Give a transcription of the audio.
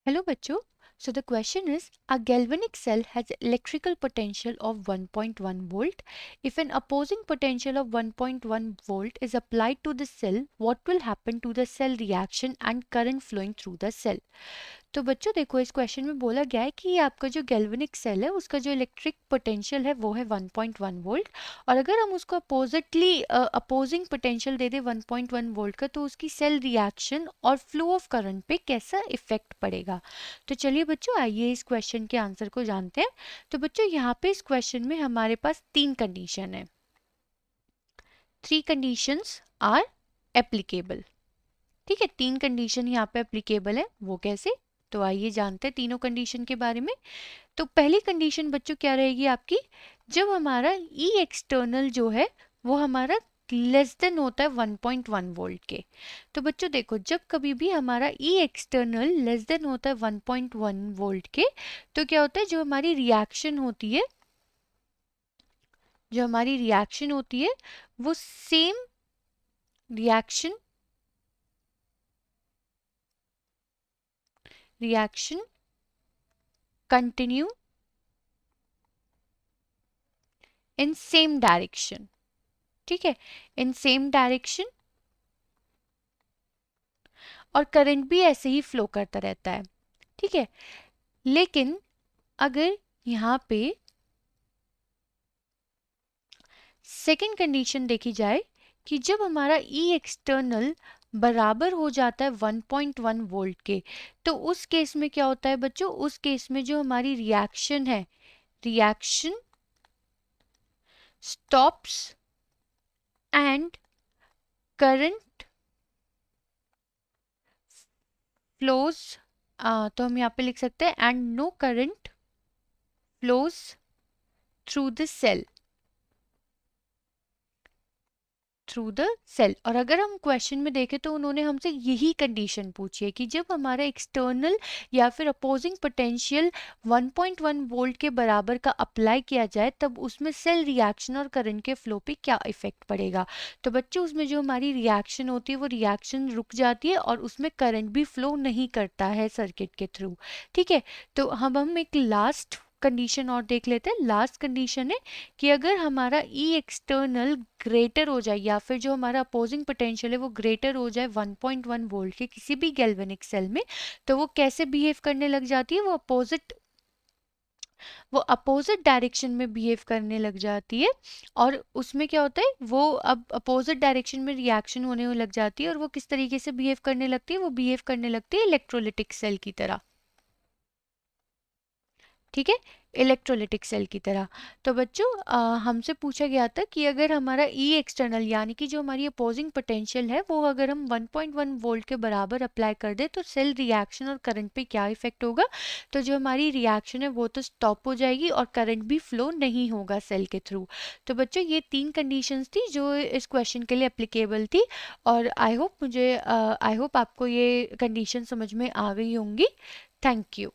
Hello, Bachu. So the question is, a galvanic cell has electrical potential of 1.1 volt. If an opposing potential of 1.1 volt is applied to the cell, what will happen to the cell reaction and current flowing through the cell? तो बच्चों देखो, इस question में बोला गया है कि आपका जो गैल्वेनिक सेल है उसका जो इलेक्ट्रिक पोटेंशियल है वो है 1.1 वोल्ट, और अगर हम उसको अपोजिंग पोटेंशियल दे दे 1.1 वोल्ट का, तो उसकी सेल रिएक्शन और फ्लो ऑफ करंट पे कैसा इफेक्ट पड़ेगा। तो चलिए बच्चों, आइए इस क्वेश्चन के आंसर को जानते हैं। तो बच्चों, यहाँ पे इस क्वेश्चन में हमारे पास तीन कंडीशन है। 3 कंडीशंस आर एप्लीकेबल। ठीक है, 3 कंडीशन यहाँ पे एप्लीकेबल है। वो कैसे? तो आइए जानते हैं तीनों कंडीशन के बारे में। तो पहली कंडीशन बच्चों क्या रहेगी आपकी, जब हमारा ई एक्सटर्नल जो है वो हमारा लेस देन होता है 1.1 वोल्ट के। तो बच्चों देखो, जब कभी भी हमारा ई एक्सटर्नल लेस देन होता है 1.1 वोल्ट के, तो क्या होता है, जो हमारी रिएक्शन होती है वो same reaction continue in same direction. ठीक है, इन सेम डायरेक्शन, और करंट भी ऐसे ही फ्लो करता रहता है। ठीक है, लेकिन अगर यहाँ पे सेकंड कंडीशन देखी जाए कि जब हमारा ई एक्सटर्नल बराबर हो जाता है 1.1 वोल्ट के, तो उस केस में क्या होता है बच्चों, उस केस में जो हमारी रिएक्शन है, reaction stops and current flows. तो हम यहाँ पे लिख सकते हैं and no current flows through the cell, और अगर हम क्वेश्चन में देखें तो उन्होंने हमसे यही कंडीशन पूछी है कि जब हमारा एक्सटर्नल या फिर अपोजिंग पोटेंशियल 1.1 वोल्ट के बराबर का अप्लाई किया जाए, तब उसमें सेल रिएक्शन और करंट के फ्लो पे क्या इफेक्ट पड़ेगा। तो बच्चों, उसमें जो हमारी रिएक्शन होती है वो रिएक्शन रुक जाती है और उसमें करंट भी फ्लो नहीं करता है सर्किट के थ्रू। ठीक है, तो हम एक लास्ट कंडीशन और देख लेते हैं। लास्ट कंडीशन है कि अगर हमारा ई एक्सटर्नल ग्रेटर हो जाए, या फिर जो हमारा अपोजिंग पोटेंशियल है वो ग्रेटर हो जाए 1.1 वोल्ट के किसी भी गैल्वेनिक सेल में, तो वो कैसे बिहेव करने लग जाती है, वो अपोजिट डायरेक्शन में बिहेव करने लग जाती है। और उसमें क्या होता है, वो अब अपोजिट डायरेक्शन में रिएक्शन होने लग जाती है, और वो किस तरीके से बिहेव करने लगती है, वो बिहेव करने लगती है इलेक्ट्रोलिटिक सेल की तरह। ठीक है, इलेक्ट्रोलिटिक सेल की तरह। तो बच्चों, हमसे पूछा गया था कि अगर हमारा ई एक्सटर्नल यानी कि जो हमारी अपोजिंग पोटेंशियल है वो अगर हम 1.1 वोल्ट के बराबर अप्लाई कर दे, तो सेल रिएक्शन और करंट पे क्या इफेक्ट होगा। तो जो हमारी रिएक्शन है वो तो स्टॉप हो जाएगी और करंट भी फ्लो नहीं होगा सेल के थ्रू। तो बच्चों, ये 3 कंडीशंस थी जो इस क्वेश्चन के लिए एप्लीकेबल थी, और आई होप आपको ये कंडीशन समझ में आ गई होंगी। Thank you.